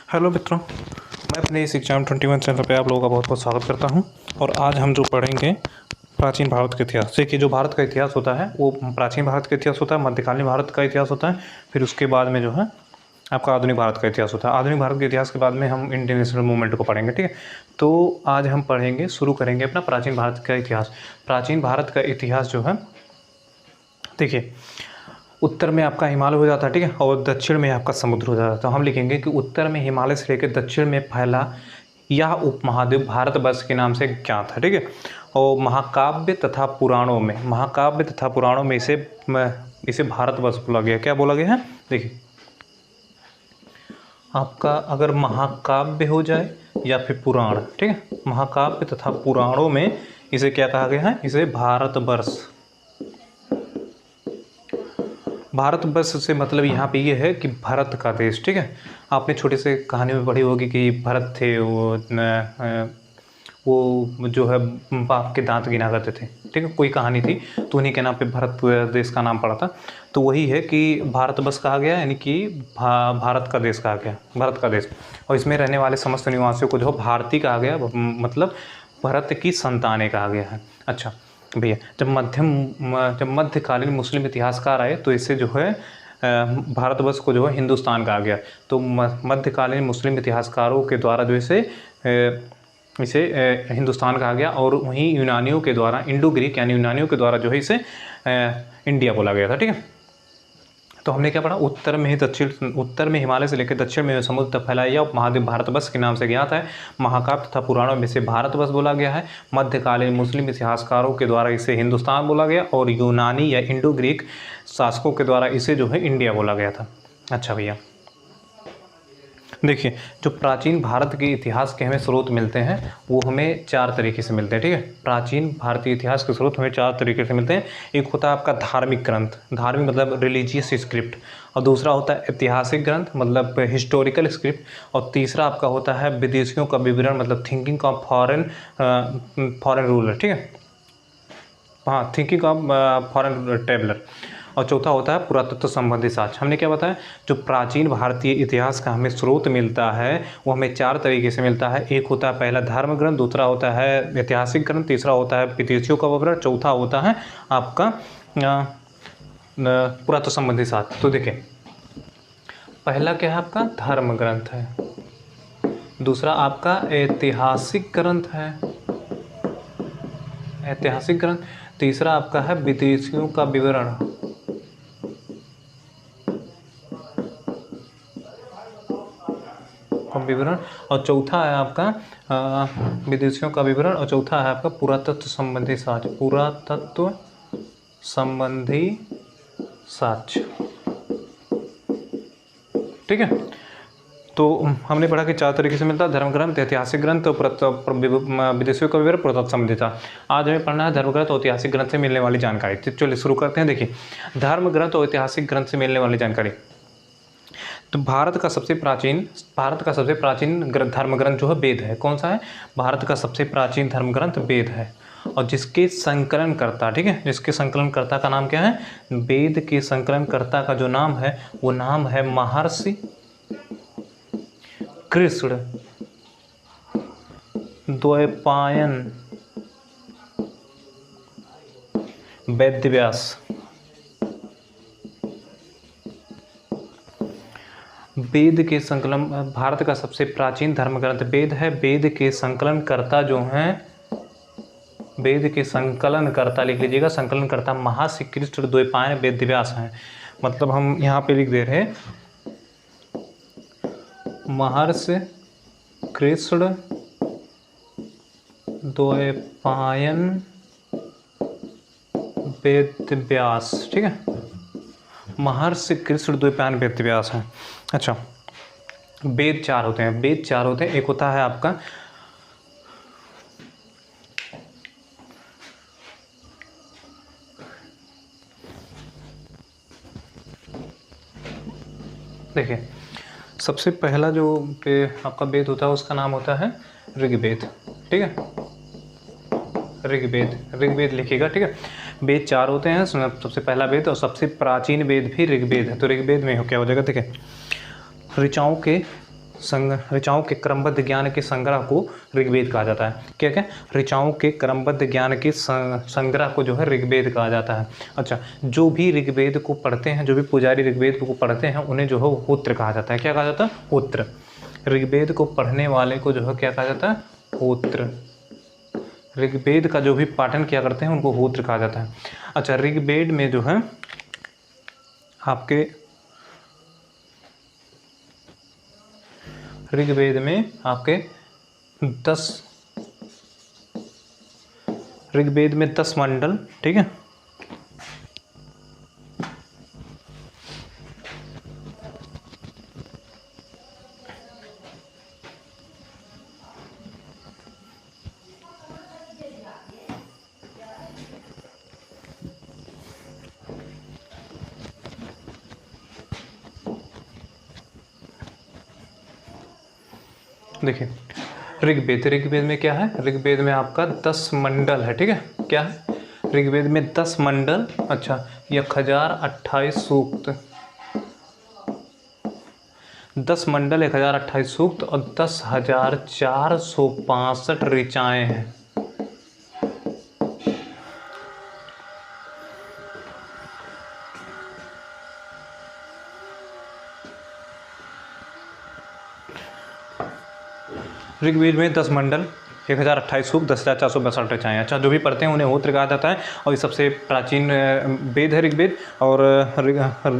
Hello मित्रों, मैं अपने इस एग्जाम 21 चैनल पे आप लोगों का बहुत बहुत स्वागत करता हूं। और आज हम जो पढ़ेंगे प्राचीन भारत का इतिहास। देखिए, जो भारत का इतिहास होता है वो प्राचीन भारत का इतिहास होता है, मध्यकालीन भारत का इतिहास होता है, फिर उसके बाद में जो है आपका आधुनिक भारत का इतिहास होता है। आधुनिक भारत के इतिहास के बाद में हम इंडियन नेशनल मूवमेंट को पढ़ेंगे, ठीक है। तो आज हम पढ़ेंगे, शुरू करेंगे अपना प्राचीन भारत का इतिहास। प्राचीन भारत का इतिहास जो है, देखिए, उत्तर में आपका हिमालय हो जाता है, ठीक है, और दक्षिण में आपका समुद्र हो जाता है। तो हम लिखेंगे कि उत्तर में हिमालय से लेकर दक्षिण में फैला यह उपमहाद्वीप भारतवर्ष के नाम से ज्ञात है, ठीक है। और महाकाव्य तथा पुराणों में इसे भारतवर्ष बोला गया। क्या बोला गया है? देखिए, आपका अगर महाकाव्य हो जाए या फिर पुराण, ठीक है, महाकाव्य तथा पुराणों में इसे क्या कहा गया है? इसे भारतवर्ष। भारतवर्ष से मतलब यहाँ पे ये है कि भरत का देश, ठीक है। आपने छोटे से कहानी में पढ़ी होगी कि भरत थे, वो जो है बाप के दांत गिना करते थे, ठीक है, कोई कहानी थी, तो उन्हीं के नाम पे भारत देश का नाम पड़ा था। तो वही है कि भारतवर्ष कहा गया, यानी कि भारत का देश कहा गया, भारत का देश। और इसमें रहने वाले समस्त निवासियों को जो भारतीय कहा गया, मतलब भरत की संतानें कहा गया है। अच्छा भैया, जब मध्यकालीन मुस्लिम इतिहासकार आए तो इसे जो है भारतवर्ष को जो है हिंदुस्तान कहा गया। तो मध्यकालीन मुस्लिम इतिहासकारों के द्वारा जो इसे हिंदुस्तान कहा गया, और वहीं यूनानियों के द्वारा, इंडो ग्रीक यानी यूनानियों के द्वारा जो है इसे इंडिया बोला गया था, ठीक है। तो हमने क्या पढ़ा? उत्तर में हिमालय से लेकर दक्षिण में समुद्र तक फैला यह उपमहाद्वीप भारतवर्ष के नाम से ज्ञात है। महाकाव्य तथा पुराणों में इसे भारतवर्ष बोला गया है। मध्यकालीन मुस्लिम इतिहासकारों के द्वारा इसे हिंदुस्तान बोला गया, और यूनानी या इंडो ग्रीक शासकों के द्वारा इसे जो है इंडिया बोला गया था। अच्छा भैया, देखिए, जो प्राचीन भारत के इतिहास के हमें स्रोत मिलते हैं वो हमें 4 तरीके से मिलते हैं, ठीक है। प्राचीन भारतीय इतिहास के स्रोत हमें 4 तरीके से मिलते हैं। एक होता है आपका धार्मिक ग्रंथ, धार्मिक मतलब रिलीजियस स्क्रिप्ट, और दूसरा होता है ऐतिहासिक ग्रंथ मतलब हिस्टोरिकल स्क्रिप्ट, और तीसरा आपका होता है विदेशियों का विवरण मतलब थिंकिंग ऑफ फॉरेन रूलर, ठीक है, हाँ, थिंकिंग ऑफ फॉरेन ट्रेवलर। और चौथा होता है पुरातत्व संबंधी साक्ष्य। हमने क्या बताया? जो प्राचीन भारतीय इतिहास का हमें स्रोत मिलता है वो हमें 4 तरीके से मिलता है। एक होता है पहला धर्म ग्रंथ, दूसरा होता है ऐतिहासिक ग्रंथ, तीसरा होता है विदेशियों का विवरण, चौथा होता है आपका पुरातत्व संबंधी साक्ष्य। तो देखिए, पहला क्या है? आपका धर्म ग्रंथ है, दूसरा आपका ऐतिहासिक ग्रंथ है, ऐतिहासिक ग्रंथ, तीसरा आपका है विदेशियों का विवरण, और चौथा है आपका विदेशियों का विवरण, और चौथा है आपका पुरातत्व संबंधी साक्ष्य, पुरातत्व संबंधी साक्ष्य, ठीक है। तो हमने पढ़ा कि 4 तरीके से मिलता है, धर्म ग्रंथ, ऐतिहासिक ग्रंथ, विदेशियों का विवरण, पुरातत्व संबंधी साक्ष्य। आज हमें पढ़ना है धर्म ग्रंथ और ऐतिहासिक ग्रंथ से मिलने वाली जानकारी। तो चलिए शुरू करते हैं। देखिए, धर्म ग्रंथ और ऐतिहासिक ग्रंथ से मिलने वाली जानकारी। तो भारत का सबसे प्राचीन धर्म ग्रंथ जो है वेद है। कौन सा है? भारत का सबसे प्राचीन धर्म ग्रंथ वेद है, और जिसके संकलनकर्ता, ठीक है, जिसके संकलनकर्ता का नाम क्या है? वेद के संकलनकर्ता का जो नाम है वो नाम है महर्षि कृष्ण द्वैपायन वेदव्यास। वेद के संकलन, भारत का सबसे प्राचीन धर्म ग्रंथ वेद है। वेद के संकलनकर्ता जो हैं, वेद के संकलनकर्ता लिख लीजिएगा, संकलनकर्ता महर्षि कृष्ण द्वैपायन वेदव्यास हैं। मतलब हम यहाँ पे लिख दे रहे हैं महर्षि कृष्ण द्वैपायन वेदव्यास, ठीक है, महर्षि कृष्ण द्वैपायन वेदव्यास हैं। अच्छा, वेद 4 होते हैं, एक होता है आपका देखिए, सबसे पहला जो आपका वेद होता है उसका नाम होता है ऋग्वेद, ठीक है, ऋग्वेद लिखिएगा, ठीक है। वेद 4 होते हैं, सबसे पहला वेद और सबसे प्राचीन वेद भी ऋग्वेद है। तो ऋग्वेद में क्या हो जाएगा? देखिए, ऋचाओं के ऋचाओं के क्रमबद्ध ज्ञान के संग्रह को ऋग्वेद कहा जाता है। क्या क्या? ऋचाओं के क्रमबद्ध ज्ञान के संग्रह को जो है ऋग्वेद कहा जाता है। अच्छा, जो भी ऋग्वेद को पढ़ते हैं, जो भी पुजारी ऋग्वेद को पढ़ते हैं, उन्हें जो है होत्र कहा जाता है। क्या कहा जाता है? होत्र। ऋग्वेद को पढ़ने वाले को जो है क्या कहा जाता है? होत्र। ऋग्वेद का जो भी पाठन किया करते हैं उनको होत्र कहा जाता है। अच्छा, ऋग्वेद में जो है आपके ऋग्वेद में आपके 10 मंडल, ठीक है। देखिए, ऋग्वेद में क्या है? ऋग्वेद में आपका 10 मंडल है, ठीक है। क्या है? ऋग्वेद में 10 मंडल, अच्छा, 1028 सूक्त, 10 मंडल, 1028 सूक्त और 10,465 ऋचाएँ हैं। ऋग्वेद में 10 मंडल, 1028 सूक्त, 10,462 ऋचाएँ। अच्छा, जो भी पढ़ते हैं उन्हें होत्र कहा जाता है और ये सबसे प्राचीन वेद है ऋग्वेद, और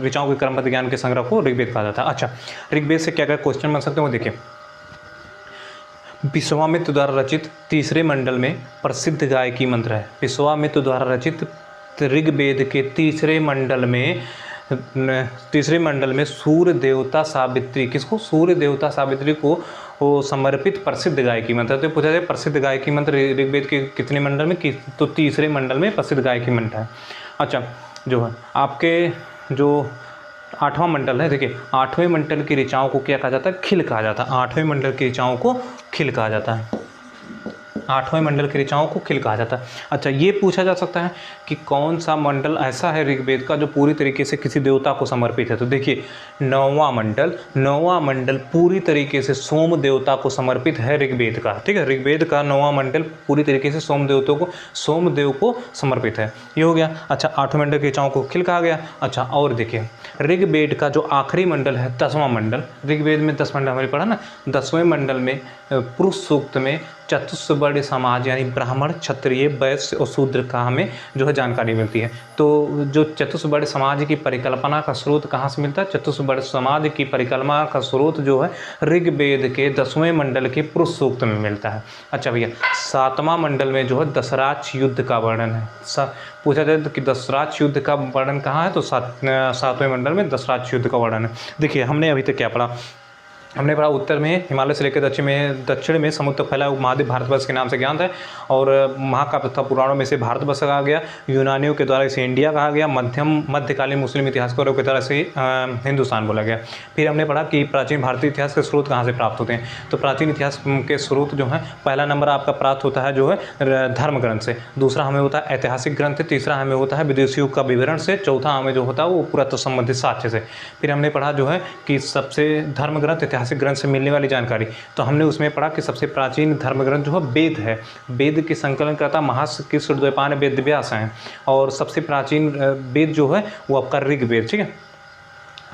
ऋचाओं के क्रमबद्ध ज्ञान के संग्रह को ऋग्वेद कहा जाता है। अच्छा, ऋग्वेद से क्या क्या क्वेश्चन बन सकते हैं वो देखिए। विश्वामित्र द्वारा रचित तीसरे मंडल में प्रसिद्ध गायकी मंत्र है। विश्वामित्र द्वारा रचित ऋग्वेद के तीसरे मंडल में सूर्य देवता सावित्री, किसको? सूर्य देवता सावित्री को वो समर्पित प्रसिद्ध गायकी मंत्र। तो पूछा जाए प्रसिद्ध गायकी मंत्र ऋग्वेद के कितने मंडल में? तो तीसरे मंडल में प्रसिद्ध गायकी मंत्र है। अच्छा, जो है आपके जो 8वां मंडल है, देखिए 8वें मंडल की ऋचाओं को क्या कहा जाता है? खिल कहा जाता है। 8वें मंडल की ऋचाओं को खिल कहा जाता है। 8वें मंडल की ऋचाओं को खिल कहा जाता है। अच्छा, ये पूछा जा सकता है कि कौन सा मंडल ऐसा है ऋग्वेद का जो पूरी तरीके से किसी देवता को समर्पित है? तो देखिए 9वां मंडल पूरी तरीके से सोम देवता को समर्पित है ऋग्वेद का, ठीक है। ऋग्वेद का 9वां मंडल पूरी तरीके से सोमदेव को समर्पित है। ये हो गया। अच्छा, 8वें मंडल की ऋचाओं को खिल कहा गया। अच्छा, और देखिए ऋग्वेद का जो आखिरी मंडल है 10वां मंडल, ऋग्वेद में 10 मंडल हमारे पढ़ा ना, 10वें मंडल में पुरुष सूक्त में चतुष्वर्ण समाज यानी ब्राह्मण, क्षत्रिय, वैश्य और शूद्र का हमें जो है जानकारी मिलती है। तो जो चतुष्वर्ण समाज की परिकल्पना का स्रोत कहाँ से मिलता है? चतुष्वर्ण समाज की परिकल्पना का स्रोत जो है ऋग्वेद के 10वें मंडल के पुरुष सूक्त में मिलता है। अच्छा भैया, 7वां मंडल में जो है दशराज युद्ध का वर्णन है। पूछा जाए कि दशराज युद्ध का वर्णन कहाँ है? तो 7वें मंडल में दशराज युद्ध का वर्णन है। देखिए, हमने अभी तक क्या पढ़ा? हमने पढ़ा उत्तर में हिमालय से लेकर दक्षिण में समुद्र तक फैला महाद्वीप भारतवर्ष के नाम से ज्ञात है, और महाकाव्य तथा पुराणों में से भारतवर्ष कहा गया, यूनानियों के द्वारा इसे इंडिया कहा गया, मध्यकालीन मुस्लिम इतिहासकारों के द्वारा इसे हिंदुस्तान बोला गया। फिर हमने पढ़ा कि प्राचीन भारतीय इतिहास के स्रोत कहाँ से प्राप्त होते हैं। तो प्राचीन इतिहास के स्रोत जो है, पहला नंबर आपका प्राप्त होता है जो है धर्म ग्रंथ से, दूसरा हमें होता है ऐतिहासिक ग्रंथ से, तीसरा हमें होता है विदेशियों का विवरण से, चौथा हमें जो होता है वो पुरातत्व संबंधित साक्ष्य से। फिर हमने पढ़ा जो है कि सबसे धर्म ग्रंथ ऐतिहासिक ग्रंथ से मिलने वाली जानकारी, तो हमने उसमें पढ़ा कि सबसे प्राचीन धर्म ग्रंथ जो है वेद है। वेद के संकलनकर्ता महर्षि कृष्णद्वैपायन वेदव्यास हैं, और सबसे प्राचीन वेद जो है वो आपका ऋग्वेद, ठीक है।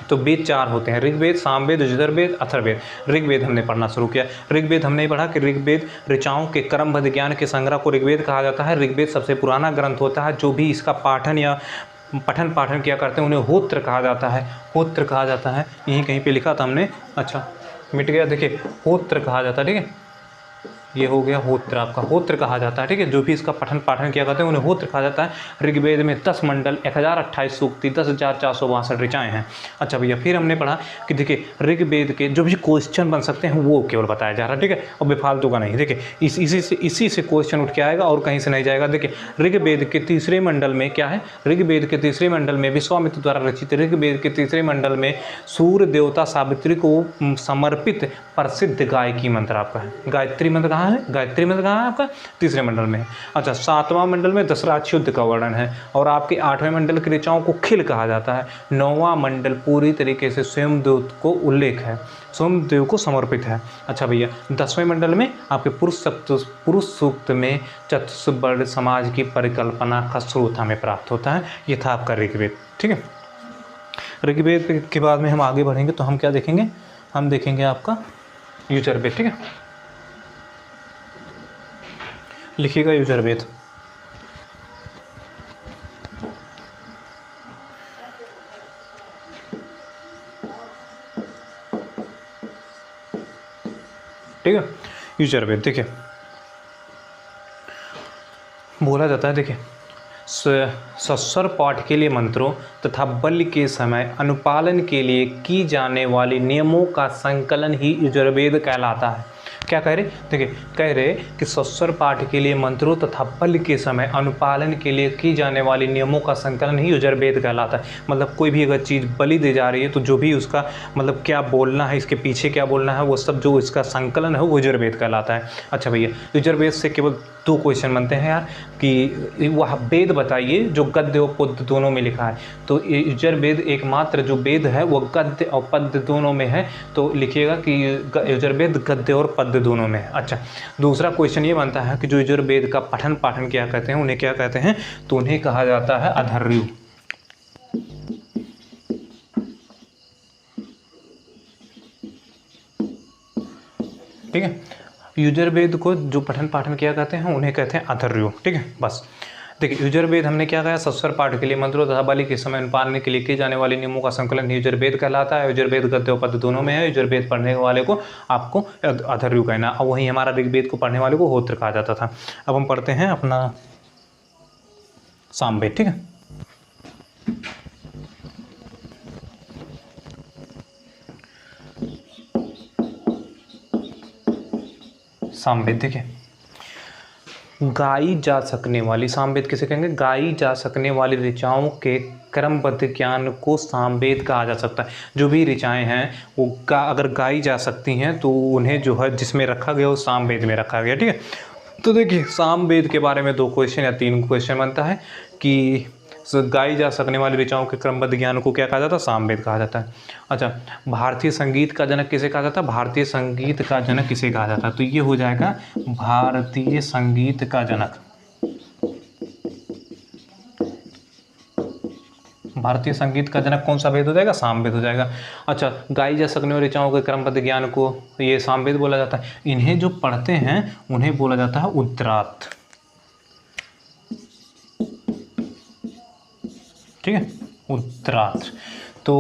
तो वेद 4 होते हैं, ऋग्वेद, सामवेद, यजुर्वेद, अथर्ववेद। ऋग्वेद हमने पढ़ना शुरू किया। ऋग्वेद हमने पढ़ा कि ऋग्वेद ऋचाओं के क्रमबद्ध ज्ञान के संग्रह को ऋग्वेद कहा जाता है। ऋग्वेद सबसे पुराना ग्रंथ होता है। जो भी इसका पाठन या पठन पाठन किया करते हैं उन्हें होत्र कहा जाता है। होत्र कहा जाता है, यहीं कहीं पे लिखा था हमने, अच्छा मिट गया, देखिए होत्र कहा जाता है, ठीक है। ये हो गया होत्र, आपका होत्र कहा जाता है, ठीक है। जो भी इसका पठन पाठन किया करते हैं उन्हें होत्र कहा जाता है। ऋग्वेद में 10 मंडल, 1028 सूक्ति, 10,462 ऋचाएँ हैं। अच्छा भैया, फिर हमने पढ़ा कि देखिए ऋग्वेद के जो भी क्वेश्चन बन सकते हैं वो केवल बताया जा रहा है, ठीक है, और बेफालतू का नहीं। देखिए इसी से क्वेश्चन उठ के आएगा और कहीं से नहीं जाएगा। देखिए ऋग्वेद के तीसरे मंडल में क्या है? ऋग्वेद के तीसरे मंडल में विश्वामित्र द्वारा रचित ऋग्वेद के तीसरे मंडल में सूर्य देवता सावित्री को समर्पित प्रसिद्ध गायकी मंत्र आपका है। गायत्री मंत्र कहाँ कहाँ है? गायत्री मंत्र कहाँ है आपका? तीसरे मंडल में है। अच्छा, 7वां मंडल में दशराक्ष युद्ध का वर्णन है और आपके 8वें मंडल की ऋचाओं को खिल कहा जाता है। 9वां मंडल पूरी तरीके से स्वयंदेव को उल्लेख है, स्वयंदेव को समर्पित है। अच्छा भैया, 10वें मंडल में आपके पुरुष सूक्त में चतुष्वर्ण समाज की परिकल्पना का स्रोत हमें प्राप्त होता है। ये था आपका ऋग्वेद। ठीक है, ऋग्वेद के बाद में हम आगे बढ़ेंगे तो हम क्या देखेंगे? हम देखेंगे आपका यजुर्वेद। ठीक है, लिखिएगा यजुर्वेद। ठीक है, यजुर्वेद देखिए बोला जाता है, देखिए सस्वर पाठ के लिए मंत्रों तथा बलि के समय अनुपालन के लिए की जाने वाली नियमों का संकलन ही यजुर्वेद कहलाता है। क्या कह रहे? देखिए कह रहे कि सस्वर पाठ के लिए मंत्रों तथा बलि के समय अनुपालन के लिए की जाने वाली नियमों का संकलन ही यजुर्वेद कहलाता है। मतलब कोई भी अगर चीज़ बलि दे जा रही है तो जो भी उसका मतलब क्या बोलना है, इसके पीछे क्या बोलना है, वो सब जो इसका संकलन है वो यजुर्वेद कहलाता है। अच्छा भैया, यजुर्वेद से केवल 2 क्वेश्चन बनते हैं यार कि वह वेद बताइए जो गद्य और पद्य दोनों में लिखा है। तो यजुर्वेद एकमात्र जो वेद है वो गद्य और पद्य दोनों में है। तो लिखिएगा कि यजुर्वेद गद्य और पद्य दोनों में है। अच्छा, दूसरा क्वेश्चन ये बनता है कि जो यजुर्वेद का पठन पाठन क्या कहते हैं, उन्हें क्या कहते हैं? तो उन्हें कहा जाता है अधर्यु। ठीक है, यजुर्वेद को जो पठन पाठन किया कहते हैं उन्हें कहते हैं अधर्यु। ठीक है, बस देखिए यजुर्वेद हमने क्या कहा? सस्वर पाठ के लिए मंत्रों तथा बलि के समय अनुपालन के लिए की जाने वाली नियमों का संकलन यजुर्वेद कहलाता है। यजुर्वेद गद्य और पद्य दोनों में है। यजुर्वेद पढ़ने वाले को आपको अधर्यु कहना, और वहीं हमारा ऋग्वेद को पढ़ने वाले को होत्र कहा जाता था। अब हम पढ़ते हैं अपना सामवेद। ठीक है, सामवेद देखिए गाई जा सकने वाली, सामवेद किसे कहेंगे? गाई जा सकने वाली ऋचाओं के क्रमबद्ध ज्ञान को सामवेद कहा जा सकता है। जो भी ऋचाएं हैं वो अगर गाई जा सकती हैं तो उन्हें जो है जिसमें रखा गया वो सामवेद में रखा गया। ठीक है, तो देखिए सामवेद के बारे में 2 क्वेश्चन या 3 क्वेश्चन बनता है कि गाई जा सकने वाली ऋचाओं के क्रमबद्ध ज्ञान को क्या कहा जाता है? सामवेद कहा जाता है। अच्छा, भारतीय संगीत का जनक किसे कहा जाता है? भारतीय संगीत का जनक किसे कहा जाता है? तो ये हो जाएगा भारतीय संगीत का जनक। भारतीय संगीत का जनक कौन सा वेद हो जाएगा? सामवेद हो जाएगा। अच्छा, गाई जा सकने वाली ऋचाओं के क्रमबद्ध ज्ञान को ये सामवेद बोला जाता है। इन्हें जो पढ़ते हैं उन्हें बोला जाता है उद्रात। ठीक है, उद्रात। तो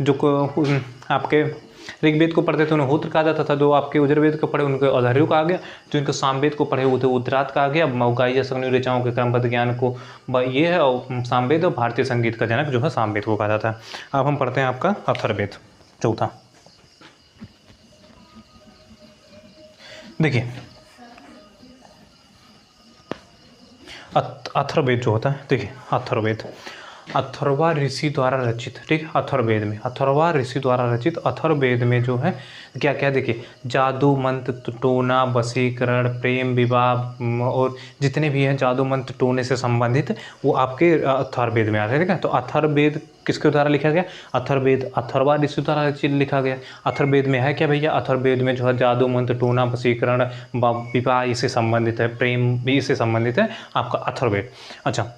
जो आपके ऋग्वेद को पढ़ते थे उन्हें होत्र कहा जाता था, जो आपके यजुर्वेद को पढ़े उनको अधर्यु कहा गया, जो इनको सामवेद को पढ़े वो थे उद्रात कहा गया। गाई जा सकने वाली ऋचाओं के क्रमबद्ध ज्ञान को ये है और सामवेद, और भारतीय संगीत का जनक जो है सामवेद को कहा जाता है। अब हम पढ़ते हैं आपका अथर्ववेद, चौथा। देखिए अथर्ववेद जो होता है, देखिए अथर्ववेद अथर्वा ऋषि द्वारा रचित। ठीक है, अथर्ववेद में अथर्वा ऋषि द्वारा रचित अथर्ववेद में जो है क्या क्या? देखिए जादू मंत्र टोना वशीकरण प्रेम विवाह और जितने भी हैं जादू मंत्र टोने से संबंधित वो आपके अथर्ववेद में आते हैं। ठीक है, तो अथर्ववेद किसके द्वारा लिखा गया? अथर्ववेद अथर्वा ऋषि द्वारा रचित लिखा गया। अथर्ववेद में है क्या भैया? अथर्ववेद में जो है जादू मंत्र टोना वशीकरण विवाह इससे संबंधित है, प्रेम भी इससे संबंधित है आपका अथर्ववेद। अच्छा,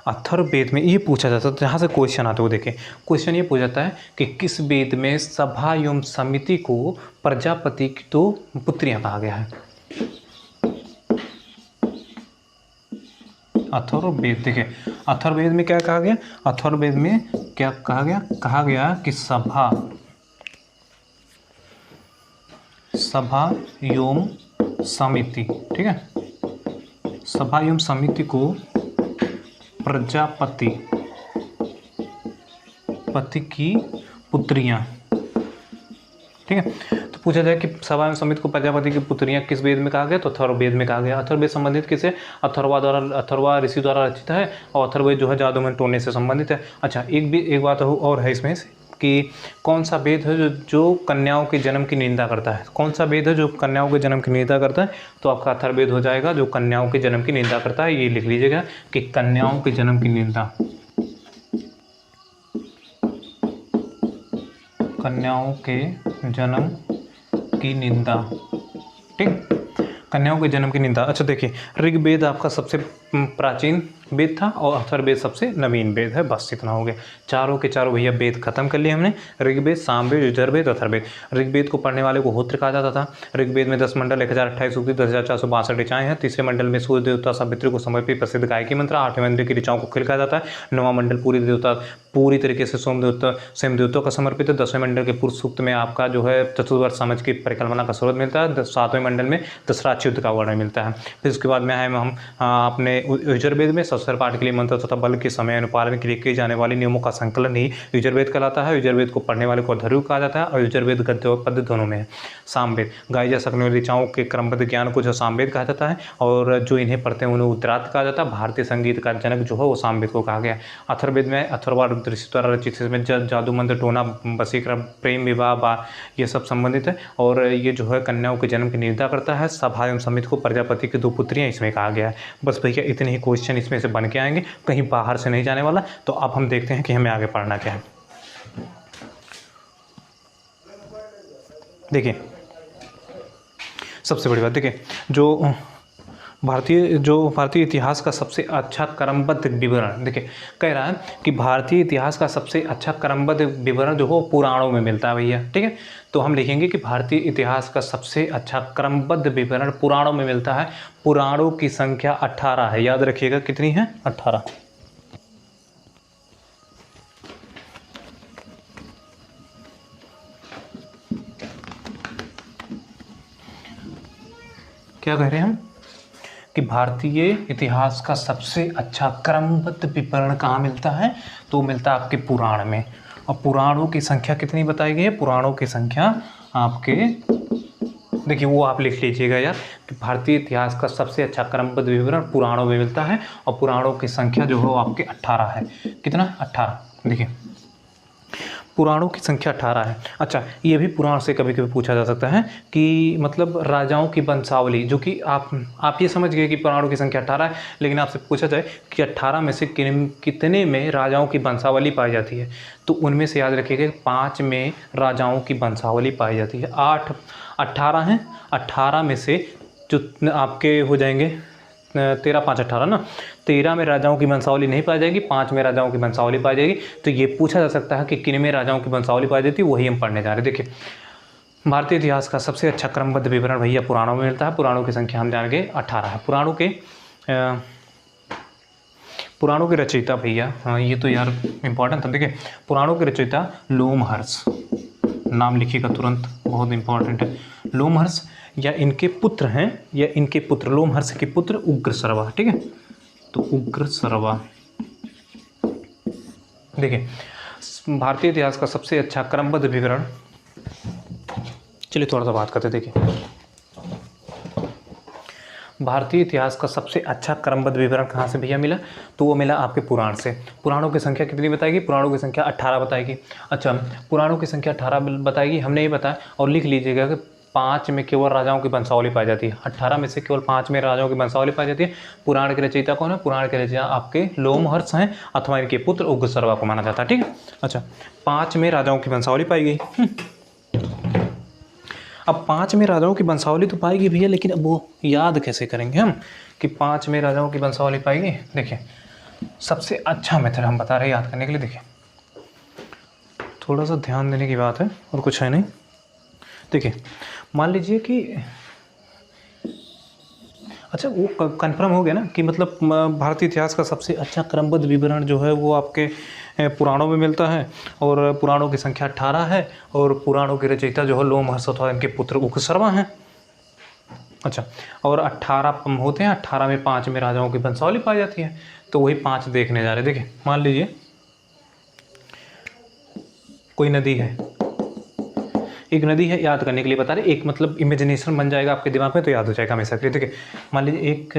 अथर्ववेद में ये पूछा जाता है, जहाँ से क्वेश्चन आता है वो देखिए क्वेश्चन ये पूछा जाता है कि किस वेद में सभा एवं समिति को प्रजापति की 2 पुत्रियां कहा गया है? अथर्ववेद देखिए अथर्ववेद में क्या कहा गया? अथर्ववेद में क्या कहा गया? कहा गया कि सभा एवं समिति। ठीक है, सभा एवं समिति को प्रजापति की पुत्रियां। ठीक है, तो पूछा जाए कि सभा एवं समिति को प्रजापति की पुत्रियां किस वेद में कहा गया? तो अथर्ववेद में कहा गया। अथर्ववेद संबंधित किसे? अथर्वा ऋषि द्वारा रचित है और अथर्ववेद जो है जादू में टोने से संबंधित है। अच्छा, एक बात और है इसमें कि कौन सा वेद है जो कन्याओं के जन्म की निंदा करता है, कौन सा वेद है जो कन्याओं के जन्म की निंदा करता है, तो आपका अथर्ववेद हो जाएगा जो कन्याओं के जन्म की निंदा करता है। ये लिख लीजिएगा कि कन्याओं के जन्म की निंदा, कन्याओं के जन्म की निंदा, ठीक, कन्याओं के जन्म की निंदा। अच्छा देखिए, ऋग्वेद आपका सबसे प्राचीन वेद था और अथर्ववेद सबसे नवीन वेद है, बस इतना हो गया। चारों के चारों भैया वेद खत्म कर लिए हमने, ऋग्वेद, सामवेद, यजुर्वेद, अथर्ववेद। ऋग्वेद को पढ़ने वाले को होत्र कहा जाता था। ऋग्वेद में 10 मंडल, 1028 सूक्ति, 10,462 ऋचाएँ हैं। तीसरे मंडल में सूर्य देवता सावित्री को समर्पित प्रसिद्ध गायकी मंत्र। 8वें मंडल की ऋचाओं को खिल कहा जाता है। 9वां मंडल पूरी तरीके से सोम देवता का समर्पित है। 10वें मंडल के पुरुष सूक्त में आपका जो है चतुर्वर्ग समझ की परिकल्पना का स्रोत मिलता है। 7वें मंडल में दशराक्ष युद्ध का वर्णन मिलता है। फिर उसके बाद में आए हम अपने यजुर्वेद में संस्कार पाठ के लिए मंत्र तथा बल के समय अनुपालन के लिए किए जाने वाले नियमों का संकलन ही यजुर्वेद कहलाता है। यजुर्वेद को पढ़ने वाले को अथर्ववेद कहा जाता है और यजुर्वेद गद्य और पद्य दोनों में है। सामवेद, गाई जा सकने वाली ऋचाओं के क्रमबद्ध ज्ञान को जो सामवेद कहा जाता है और जो इन्हें पढ़ते हैं उन्हें उत्तरार्थ कहा जाता है। भारतीय संगीत का जनक जो है वो सामवेद को कहा गया। अथर्ववेद में अथर्वा ऋषि द्वारा रचित, इसमें जादू मंत्र, टोना, वशीकरण, प्रेम विवाह ये सब संबंधित है और ये जो है कन्याओं के जन्म की निंदा करता है। सभा एवं समिति को प्रजापति की 2 पुत्रियां इसमें कहा गया है। बस भैया इतने ही क्वेश्चन इसमें से बन के आएंगे, कहीं बाहर से नहीं जाने वाला। तो अब हम देखते हैं कि हमें आगे पढ़ना क्या है। देखिए सबसे बड़ी बात, देखिए जो भारतीय इतिहास का सबसे अच्छा क्रमबद्ध विवरण, देखिए कह रहा है कि भारतीय इतिहास का सबसे अच्छा क्रमबद्ध विवरण जो हो पुराणों में मिलता है भैया, ठीक है। तो हम लिखेंगे कि भारतीय इतिहास का सबसे अच्छा क्रमबद्ध विवरण पुराणों में मिलता है। पुराणों की संख्या 18 है, याद रखिएगा कितनी है, 18। क्या कह रहे हैं हम कि भारतीय इतिहास का सबसे अच्छा क्रमबद्ध विवरण कहाँ मिलता है, तो मिलता है आपके पुराण में। और पुराणों की संख्या कितनी बताई गई है, पुराणों की संख्या आपके, देखिए वो आप लिख लीजिएगा यार कि भारतीय इतिहास का सबसे अच्छा क्रमबद्ध विवरण पुराणों में मिलता है और पुराणों की संख्या जो है आपके 18 है। कितना, 18। देखिए पुराणों की संख्या 18 है। अच्छा, ये भी पुराण से कभी कभी पूछा जा सकता है कि मतलब राजाओं की वंशावली, जो कि आप ये समझ गए कि पुराणों की संख्या 18 है, लेकिन आपसे पूछा जाए कि 18 में से कितने में राजाओं की वंशावली पाई जाती है, तो उनमें से याद रखिएगा 5 में राजाओं की वंशावली पाई जाती है। 18 हैं, 18 में से जो आपके हो जाएंगे 13, 5, 18 ना, 13 में राजाओं की वंशावली नहीं पाई जाएगी, 5 में राजाओं की वंशावली पाई जाएगी। तो ये पूछा जा सकता है कि किन में राजाओं की वंशावली पाई जाती है, वही हम पढ़ने जा रहे हैं। देखिए भारतीय इतिहास का सबसे अच्छा क्रमबद्ध विवरण भैया पुराणों में मिलता है। पुराणों की संख्या हम जानेंगे 18 है। पुराणों के रचयिता भैया, हाँ ये तो यार इंपॉर्टेंट था। देखिए पुराणों के रचयिता लोमहर्ष, नाम लिखिएगा तुरंत, बहुत इंपॉर्टेंट है। लोमहर्ष या इनके पुत्र हैं, या इनके पुत्र, लोमहर्ष के पुत्र उग्रसर्वा, ठीक है। तो उग्रसर्वा, देखिए भारतीय इतिहास का सबसे अच्छा क्रमबद्ध विवरण, चलिए थोड़ा सा बात करते हैं। देखिए भारतीय इतिहास का सबसे अच्छा क्रमबद्ध विवरण कहाँ से भैया मिला, तो वो मिला आपके पुराण से। पुराणों की संख्या कितनी बताएगी, पुराणों की संख्या 18 बताएगी। अच्छा, पुराणों की संख्या 18 बताएगी, हमने ये बताया, और लिख लीजिएगा कि 5 में केवल राजाओं की वंशावली पाई जाती है। 18 में से केवल 5 में राजाओं की वंशावली पाई जाती है। पुराण के रचयिता कौन है, पुराण के रचयिता आपके लोमहर्ष हैं अथवा इनके पुत्र उग्रसर्वा को माना जाता है, ठीक है। अच्छा, 5 में राजाओं की वंशावली पाई गई। अब 5 में राजाओं की वंशावली तो पाएगी भैया, लेकिन अब वो याद कैसे करेंगे हम कि 5 में राजाओं की वंशावली पाएगी। देखिए सबसे अच्छा मेथड हम बता रहे हैं याद करने के लिए। देखिए थोड़ा सा ध्यान देने की बात है और कुछ है नहीं। देखिए मान लीजिए कि अच्छा वो कंफर्म हो गया ना कि मतलब भारतीय इतिहास का सबसे अच्छा क्रमबद्ध विवरण जो है वो आपके पुराणों में मिलता है और पुराणों की संख्या 18 है और पुराणों के रचयिता जो है लोमहर्ष अथवा इनके पुत्र उग्रसर्वा हैं। अच्छा, और 18 होते हैं, 18 में 5 में राजाओं की वंशावली पाई जाती है, तो वही 5 देखने जा रहे हैं। देखिए मान लीजिए कोई नदी है, एक नदी है, याद करने के लिए बता रहे, एक मतलब इमेजिनेशन बन जाएगा आपके दिमाग में तो याद हो जाएगा हमेशा के लिए। देखिए मान लीजिए एक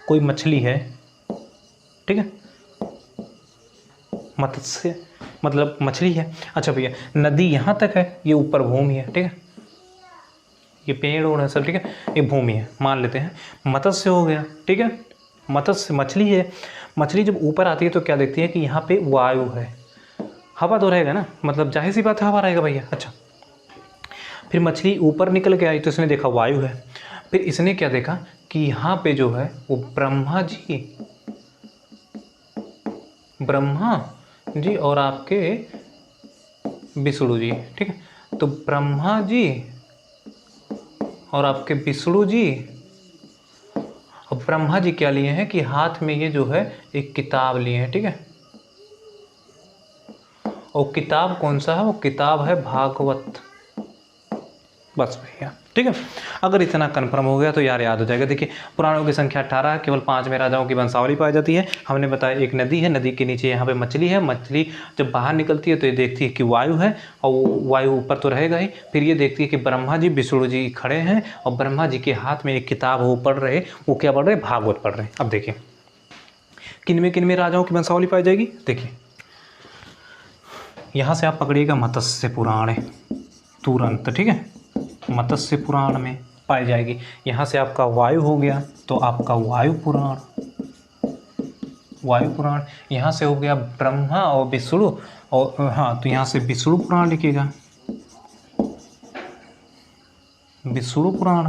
कोई मछली है, ठीक है, मत्स्य मतलब मछली है। अच्छा भैया, नदी यहाँ तक है, ये ऊपर भूमि है, ठीक है, ये पेड़ ओड़ है सब, ठीक है, ये भूमि है मान लेते हैं। मत्स्य हो गया, ठीक है, मत्स्य मछली है। मछली जब ऊपर आती है तो क्या देखती है कि यहाँ पे वायु है, हवा तो रहेगा ना, मतलब जाहिर सी बात है हवा रहेगा भैया। अच्छा, फिर मछली ऊपर निकल के आई तो इसने देखा वायु है। फिर इसने क्या देखा कि यहाँ पे जो है वो ब्रह्मा जी और आपके विष्णु जी, ठीक है। तो ब्रह्मा जी और आपके विष्णु जी, और ब्रह्मा जी क्या लिए हैं कि हाथ में ये जो है एक किताब लिए हैं, ठीक है। और किताब कौन सा है, वो किताब है भागवत। बस भैया, ठीक है। अगर इतना कन्फर्म हो गया तो यार याद हो जाएगा। देखिए, पुराणों की संख्या 18 है, केवल 5 में राजाओं की वंशावली पाई जाती है। हमने बताया एक नदी है, नदी के नीचे यहाँ पे मछली है। मछली जब बाहर निकलती है तो ये देखती है कि वायु है, और वो वायु ऊपर तो रहेगा ही। फिर ये देखती है कि ब्रह्मा जी विष्णु जी खड़े हैं, और ब्रह्मा जी के हाथ में एक किताब वो पढ़ रहे, वो क्या पढ़ रहे, भागवत पढ़ रहे। अब देखिए किन में राजाओं की वंशावली पाई जाएगी। देखिए यहाँ से आप पकड़िएगा मत्स्य पुराण है तुरंत, ठीक है, मत्स्य पुराण में पाई जाएगी। यहाँ से आपका वायु हो गया तो आपका वायु पुराण। यहाँ से हो गया ब्रह्मा और विष्णु, और हाँ तो यहाँ से विष्णु पुराण लिखिएगा, विष्णु पुराण।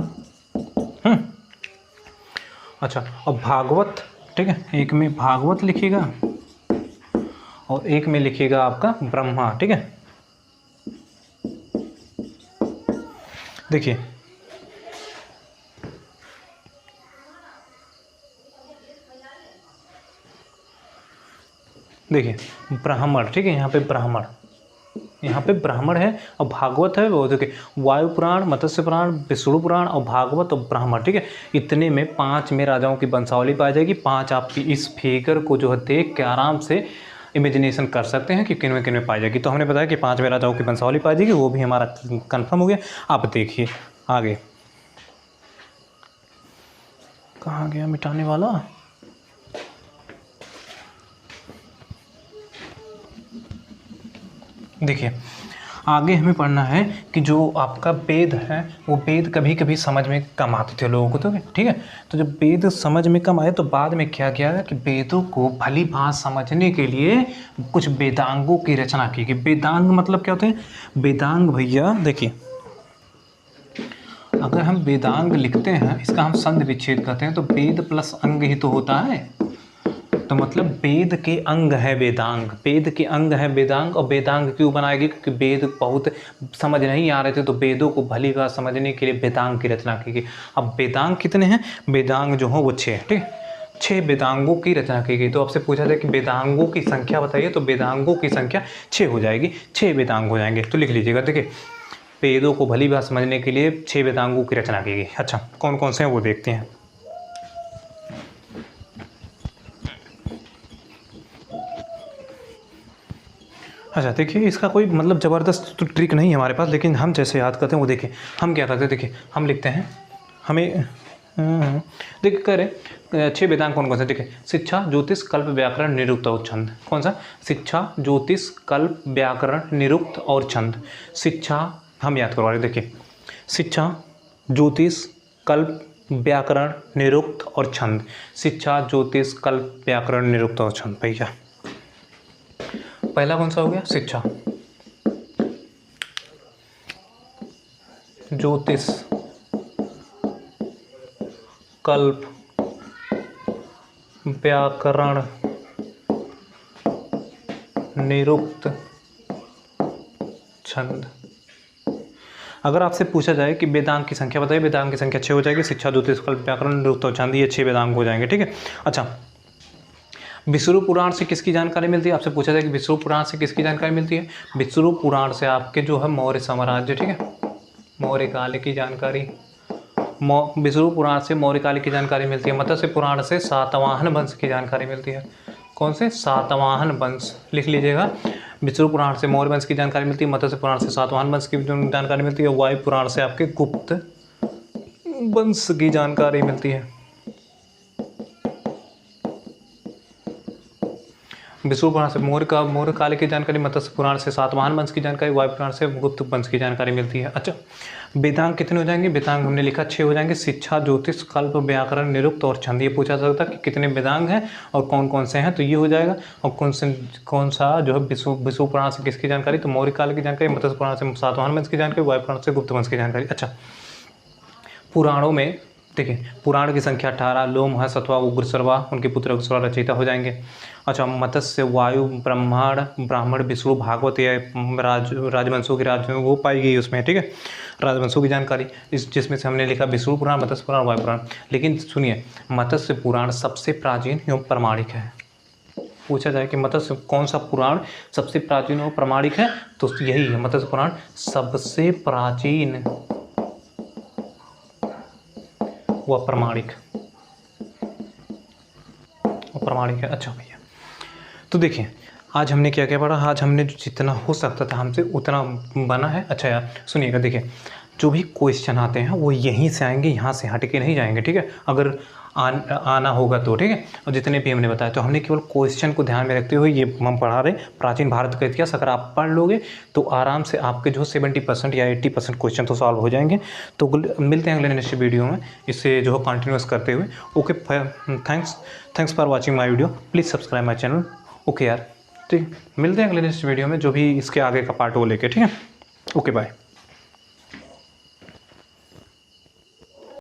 अच्छा, और भागवत, ठीक है, एक में भागवत लिखिएगा और एक में लिखिएगा आपका ब्रह्मा, ठीक है। देखिए ब्राह्मण, ठीक है, यहाँ पे ब्राह्मण है और भागवत है। वो देखिए वायु पुराण, मत्स्य पुराण, विष्णु पुराण और भागवत और ब्राह्मण, ठीक है। इतने में 5 में राजाओं की वंशावली पाई जाएगी। 5 आपकी इस फिगर को जो है देख के आराम से इमेजिनेशन कर सकते हैं कि किन में पाई जाएगी। तो हमने बताया कि 5 में राजाओं की वंशावली पाई जाएगी, वो भी हमारा कंफर्म हो गया। आप देखिए आगे कहाँ गया मिटाने वाला। देखिए आगे हमें पढ़ना है कि जो आपका वेद है, वो वेद कभी कभी समझ में कम आते थे लोगों को, तो ठीक है। तो जब वेद समझ में कम आए तो बाद में क्या किया कि वेदों को भली भांत समझने के लिए कुछ वेदांगों की रचना की गई। वेदांग मतलब क्या होते हैं, वेदांग भैया देखिए, अगर हम वेदांग लिखते हैं, इसका हम संधि विच्छेद करते हैं, तो वेद प्लस अंग ही तो होता है। तो मतलब वेद के अंग है वेदांग, वेद के अंग है वेदांग। और वेदांग क्यों बनाएगी, क्योंकि वेद बहुत समझ नहीं आ रहे थे, तो वेदों को भली बात समझने के लिए वेदांग की रचना की गई। अब वेदांग कितने हैं, वेदांग जो हो वो 6, ठीक है, 6 वेदांगों की रचना की गई। तो आपसे पूछा जाए कि वेदांगों की संख्या बताइए, तो वेदांगों की संख्या 6 हो जाएगी, 6 वेदांग हो जाएंगे। तो लिख लीजिएगा, देखिए वेदों को भली बात समझने के लिए 6 वेदांगों की रचना की गई। अच्छा, कौन कौन से हैं वो देखते हैं। अच्छा देखिए, इसका कोई मतलब ज़बरदस्त तो ट्रिक नहीं है हमारे पास, लेकिन हम जैसे याद करते हैं वो देखिए हम क्या करते हैं। देखिए हम लिखते हैं, हमें देखिए कह रहे 6 वेदांग कौन कौन से। देखिए शिक्षा, ज्योतिष, कल्प, व्याकरण, निरुक्त और छंद। कौन सा, शिक्षा, ज्योतिष, कल्प, व्याकरण, निरुक्त और छंद। शिक्षा हम याद करवा रहे, देखिए शिक्षा, ज्योतिष, कल्प, व्याकरण, निरुक्त और छंद। शिक्षा, ज्योतिष, कल्प, व्याकरण, निरुक्त और छंद। भैया पहला कौन सा हो गया, शिक्षा, ज्योतिष, कल्प, व्याकरण, निरुक्त, छंद। अगर आपसे पूछा जाए कि वेदांग की संख्या बताइए, वेदांग की संख्या 6 हो जाएगी। शिक्षा, ज्योतिष, कल्प, व्याकरण, निरुक्त और छंद, ये 6 वेदांग हो जाएंगे, ठीक है। अच्छा, विष्णु पुराण से किसकी जानकारी मिलती है, आपसे पूछा जाए कि विष्णु पुराण से किसकी जानकारी मिलती है। विष्णु पुराण से आपके जो है मौर्य साम्राज्य, ठीक है, मौर्य काल की जानकारी। विष्णु पुराण से मौर्य काल की जानकारी मिलती है। मत्स्य पुराण से सातवाहन वंश की जानकारी मिलती है। कौन से, सातवाहन वंश, लिख लीजिएगा। विष्णु पुराण से मौर्य वंश की जानकारी मिलती है, मत्स्य पुराण से सातवाहन वंश की जानकारी मिलती है, वायु पुराण से आपके गुप्त वंश की जानकारी मिलती है। विष्णु पुराण से मौर्य काल की जानकारी, मत्स्य पुराण से सातवाहन वंश की जानकारी, वायु पुराण से गुप्त वंश की जानकारी मिलती है। अच्छा, वेदांग कितने हो जाएंगे? वेदांग हमने लिखा 6 हो जाएंगे। शिक्षा, ज्योतिष, कल्प, व्याकरण, निरुक्त और छंद। ये पूछा जा सकता है कि कितने वेदांग हैं और कौन कौन से हैं, तो ये हो जाएगा। और कौन सा जो है विष्णु पुराण से किसकी जानकारी? तो मौर्य काल की जानकारी, मत्स्य पुराण से सातवाहन वंश की जानकारी, वायु पुराण से गुप्त वंश की जानकारी। अच्छा, पुराणों में देखिए, पुराण की संख्या 18, लोम है सत्वा, उग्र सर्वा, उनके पुत्र अग्रसर्वा रचयिता हो जाएंगे। अच्छा, मत्स्य, वायु, ब्राह्मण, विष्णु, भागवत, या राजवंशों की वो पाई गई उसमें, ठीक है, राजवंशों की जानकारी, जिसमें से हमने लिखा विष्णु पुराण, मत्स्य पुराण, वायु पुराण। लेकिन सुनिए, मत्स्य पुराण सबसे प्राचीन एवं प्रमाणिक है। पूछा जाए कि मत्स्य कौन सा पुराण सबसे प्राचीन और प्रमाणिक है, तो यही है, मत्स्य पुराण सबसे प्राचीन व प्रमाणिक है। अच्छा भैया, तो देखिए आज हमने क्या क्या पढ़ा। आज हमने जितना हो सकता था हमसे उतना बना है। अच्छा यार सुनिएगा, देखिए जो भी क्वेश्चन आते हैं वो यहीं से आएंगे, यहाँ से हट के नहीं जाएंगे, ठीक है, अगर आना होगा तो, ठीक है। और जितने भी हमने बताया तो हमने केवल क्वेश्चन को ध्यान में रखते हुए ये हम पढ़ा रहे। प्राचीन भारत का इतिहास अगर आप पढ़ लोगे तो आराम से आपके जो 70% या 80% क्वेश्चन तो सॉल्व हो जाएंगे। तो मिलते हैं अगले नेक्स्ट वीडियो में, इसे जो है कंटिन्यूस करते हुए। Okay, thanks for watching my video, please subscribe my channel. Okay यार, ठीक, मिलते हैं अगले नेक्स्ट वीडियो में जो भी इसके आगे का पार्ट वो लेके, ठीक है। Okay bye.